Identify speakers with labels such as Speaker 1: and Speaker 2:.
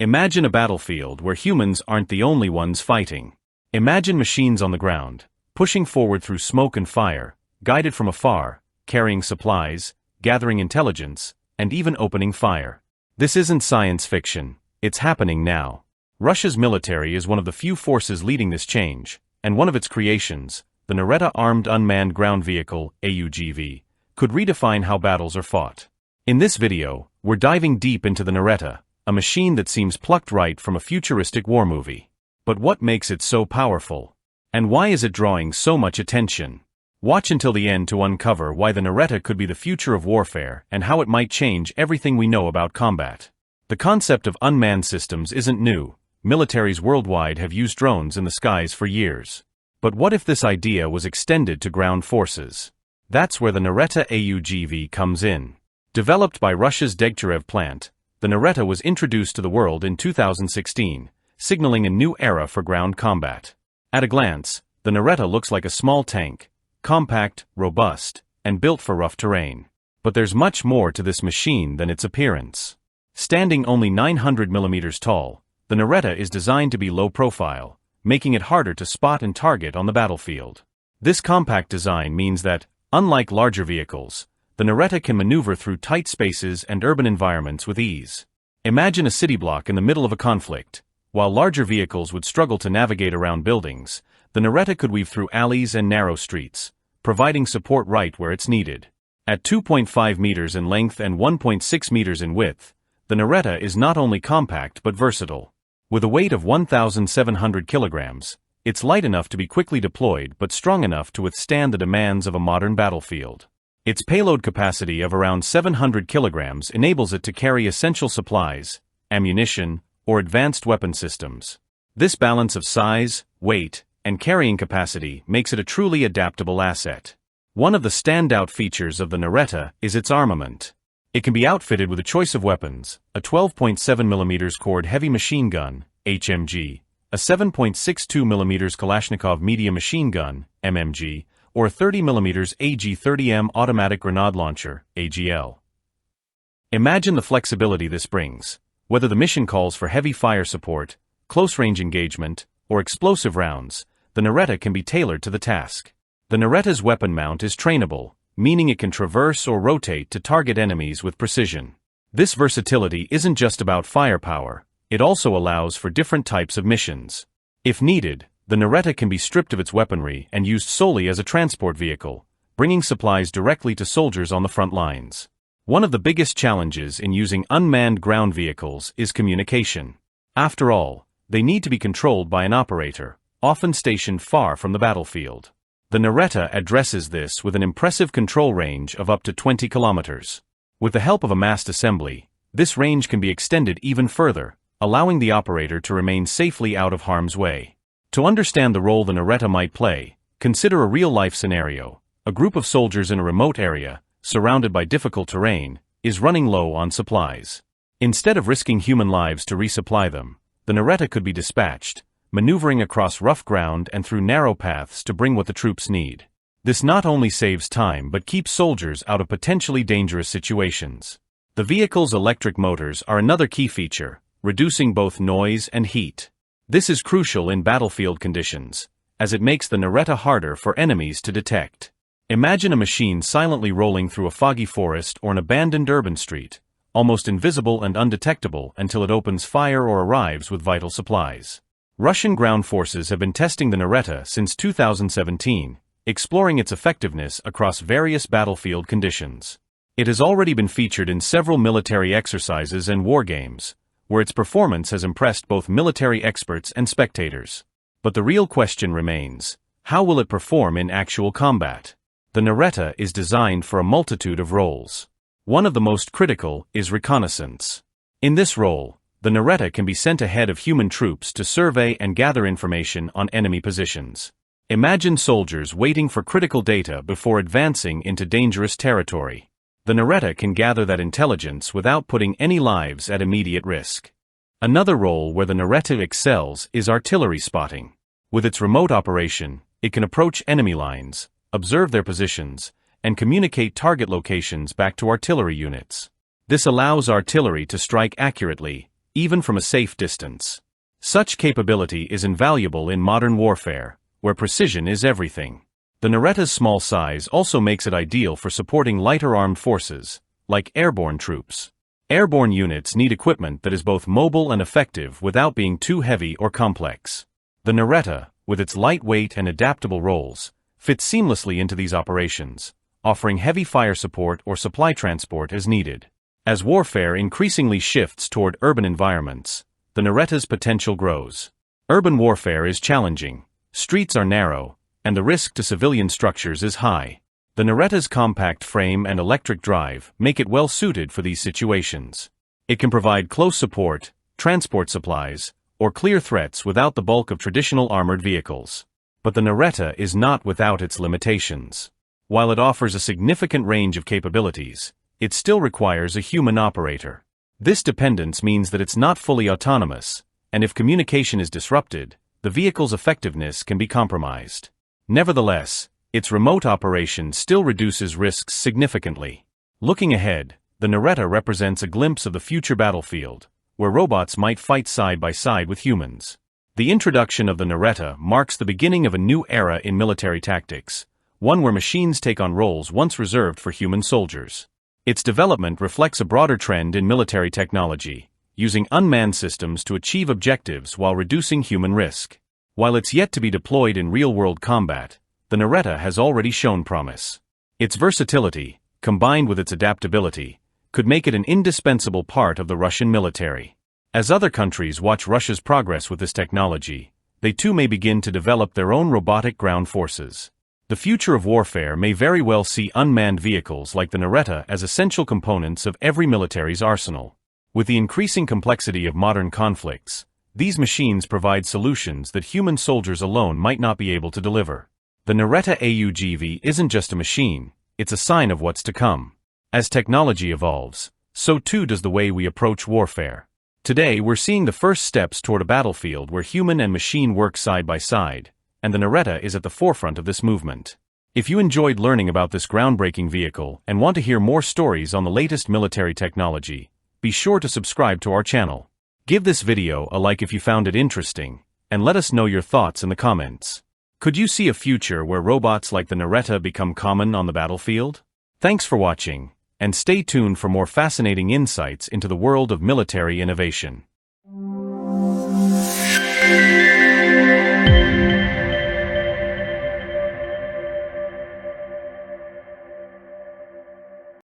Speaker 1: Imagine a battlefield where humans aren't the only ones fighting. Imagine machines on the ground, pushing forward through smoke and fire, guided from afar, carrying supplies, gathering intelligence, and even opening fire. This isn't science fiction, it's happening now. Russia's military is one of the few forces leading this change, and one of its creations, the Nerehta Armed Unmanned Ground Vehicle, AUGV, could redefine how battles are fought. In this video, we're diving deep into the Nerehta, a machine that seems plucked right from a futuristic war movie. But what makes it so powerful? And why is it drawing so much attention? Watch until the end to uncover why the Nerehta could be the future of warfare and how it might change everything we know about combat. The concept of unmanned systems isn't new. Militaries worldwide have used drones in the skies for years. But what if this idea was extended to ground forces? That's where the Nerehta AUGV comes in. Developed by Russia's Degtyarev plant, the Nerehta was introduced to the world in 2016, signaling a new era for ground combat. At a glance, the Nerehta looks like a small tank, compact, robust, and built for rough terrain. But there's much more to this machine than its appearance. Standing only 900 millimeters tall, the Nerehta is designed to be low profile, making it harder to spot and target on the battlefield. This compact design means that, unlike larger vehicles, the Nerehta can maneuver through tight spaces and urban environments with ease. Imagine a city block in the middle of a conflict. While larger vehicles would struggle to navigate around buildings, the Nerehta could weave through alleys and narrow streets, providing support right where it's needed. At 2.5 meters in length and 1.6 meters in width, the Nerehta is not only compact but versatile. With a weight of 1,700 kilograms, it's light enough to be quickly deployed but strong enough to withstand the demands of a modern battlefield. Its payload capacity of around 700 kilograms enables it to carry essential supplies, ammunition, or advanced weapon systems. This balance of size, weight, and carrying capacity makes it a truly adaptable asset. One of the standout features of the Nerehta is its armament. It can be outfitted with a choice of weapons: a 12.7mm cord heavy machine gun, HMG, a 7.62mm Kalashnikov medium machine gun, MMG, or a 30mm AG-30M automatic grenade launcher, AGL. Imagine the flexibility this brings. Whether the mission calls for heavy fire support, close-range engagement, or explosive rounds, the Nerehta can be tailored to the task. The Nerehta's weapon mount is trainable, meaning it can traverse or rotate to target enemies with precision. This versatility isn't just about firepower, it also allows for different types of missions. If needed, the Nerehta can be stripped of its weaponry and used solely as a transport vehicle, bringing supplies directly to soldiers on the front lines. One of the biggest challenges in using unmanned ground vehicles is communication. After all, they need to be controlled by an operator, often stationed far from the battlefield. The Nerehta addresses this with an impressive control range of up to 20 kilometers. With the help of a massed assembly, this range can be extended even further, allowing the operator to remain safely out of harm's way. To understand the role the Nerehta might play, consider a real-life scenario. A group of soldiers in a remote area, surrounded by difficult terrain, is running low on supplies. Instead of risking human lives to resupply them, the Nerehta could be dispatched, maneuvering across rough ground and through narrow paths to bring what the troops need. This not only saves time but keeps soldiers out of potentially dangerous situations. The vehicle's electric motors are another key feature, reducing both noise and heat. This is crucial in battlefield conditions, as it makes the Nerehta harder for enemies to detect. Imagine a machine silently rolling through a foggy forest or an abandoned urban street, almost invisible and undetectable until it opens fire or arrives with vital supplies. Russian ground forces have been testing the Nerehta since 2017, exploring its effectiveness across various battlefield conditions. It has already been featured in several military exercises and war games, where its performance has impressed both military experts and spectators. But the real question remains: how will it perform in actual combat? The Nerehta is designed for a multitude of roles. One of the most critical is reconnaissance. In this role, the Nerehta can be sent ahead of human troops to survey and gather information on enemy positions. Imagine soldiers waiting for critical data before advancing into dangerous territory. The Nerehta can gather that intelligence without putting any lives at immediate risk. Another role where the Nerehta excels is artillery spotting. With its remote operation, it can approach enemy lines, observe their positions, and communicate target locations back to artillery units. This allows artillery to strike accurately, even from a safe distance. Such capability is invaluable in modern warfare, where precision is everything. The Nerehta's small size also makes it ideal for supporting lighter armed forces, like airborne troops. Airborne units need equipment that is both mobile and effective without being too heavy or complex. The Nerehta, with its lightweight and adaptable roles, fits seamlessly into these operations, offering heavy fire support or supply transport as needed. As warfare increasingly shifts toward urban environments, the Nerehta's potential grows. Urban warfare is challenging, streets are narrow, and the risk to civilian structures is high. The Nerehta's compact frame and electric drive make it well suited for these situations. It can provide close support, transport supplies, or clear threats without the bulk of traditional armored vehicles. But the Nerehta is not without its limitations. While it offers a significant range of capabilities, it still requires a human operator. This dependence means that it's not fully autonomous, and if communication is disrupted, the vehicle's effectiveness can be compromised. Nevertheless, its remote operation still reduces risks significantly. Looking ahead, the Nerehta represents a glimpse of the future battlefield, where robots might fight side by side with humans. The introduction of the Nerehta marks the beginning of a new era in military tactics, one where machines take on roles once reserved for human soldiers. Its development reflects a broader trend in military technology, using unmanned systems to achieve objectives while reducing human risk. While it's yet to be deployed in real-world combat, the Nerehta has already shown promise. Its versatility, combined with its adaptability, could make it an indispensable part of the Russian military. As other countries watch Russia's progress with this technology, they too may begin to develop their own robotic ground forces. The future of warfare may very well see unmanned vehicles like the Nerehta as essential components of every military's arsenal. With the increasing complexity of modern conflicts, these machines provide solutions that human soldiers alone might not be able to deliver. The Nerehta AUGV isn't just a machine, it's a sign of what's to come. As technology evolves, so too does the way we approach warfare. Today we're seeing the first steps toward a battlefield where human and machine work side by side, and the Nerehta is at the forefront of this movement. If you enjoyed learning about this groundbreaking vehicle and want to hear more stories on the latest military technology, be sure to subscribe to our channel. Give this video a like if you found it interesting, and let us know your thoughts in the comments. Could you see a future where robots like the Nerehta become common on the battlefield? Thanks for watching, and stay tuned for more fascinating insights into the world of military innovation.